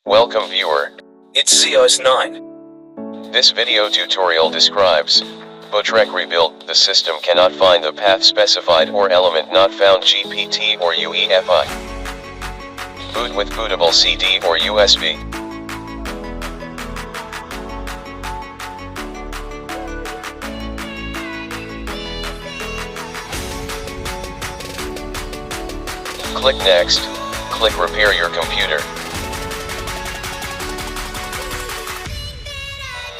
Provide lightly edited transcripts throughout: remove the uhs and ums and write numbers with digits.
Welcome viewer. It's COS9. This video tutorial describes BOOTREC rebuild. The system cannot find the path specified or element not found GPT or UEFI. Boot with bootable CD or USB. Click Next. Click Repair your computer.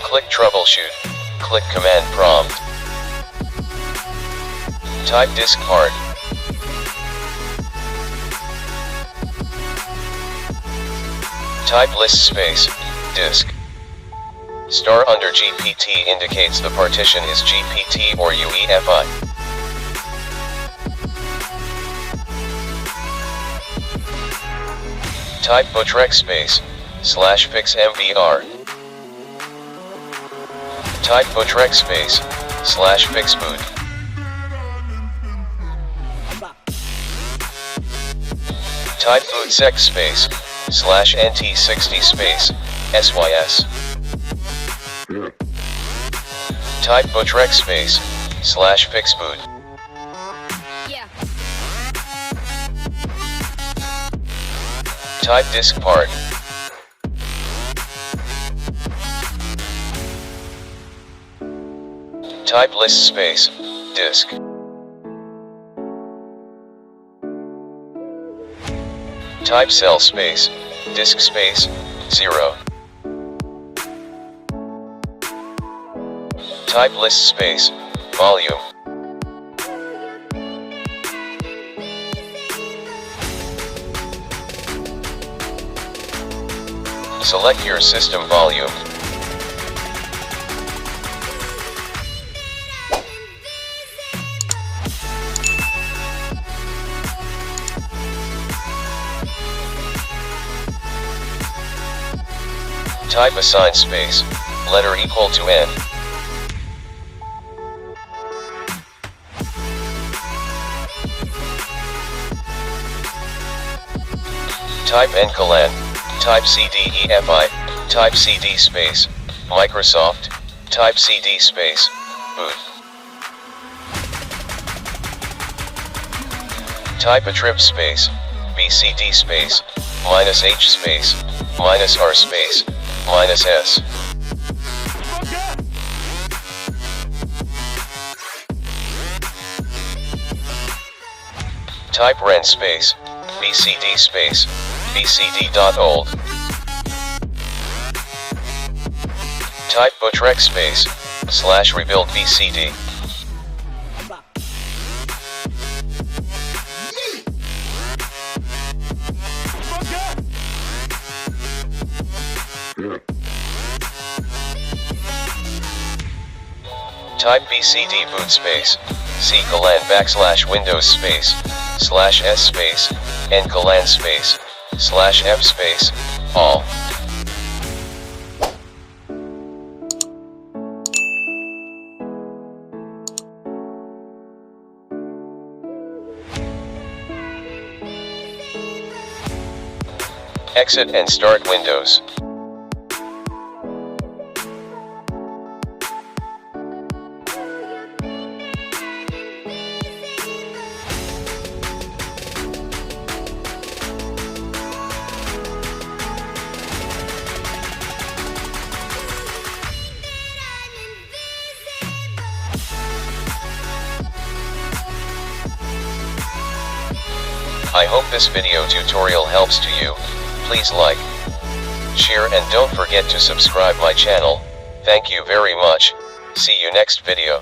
Click Troubleshoot. Click Command Prompt. Type disk part. Type list space, disk. Star under GPT indicates the partition is GPT or UEFI. Type BOOTREC space, /fix MBR. Type BOOTREC space, /fix boot. Type BOOTSEC space, /NT60 space, SYS. Type BOOTREC space, /fix boot. Type disk part. Type list space, disk. Type cell space, disk space, 0. Type list space, volume. Select your system volume. Type assign space, letter equal to N. Type NCOLAN, type CDEFI, type CD space, Microsoft, type CD space, boot. Type a trip space, BCD space, -H space, -R space, -S. Type REN space, BCD space, BCD.old. Type BOOTREC space, /rebuild BCD. Type BCD boot space, CCOLAN \Windows space, /S space, NCOLAN space, /M space, all. Exit and start Windows. I hope this video tutorial helps to you. Please like, share and don't forget to subscribe my channel. Thank you very much. See you next video.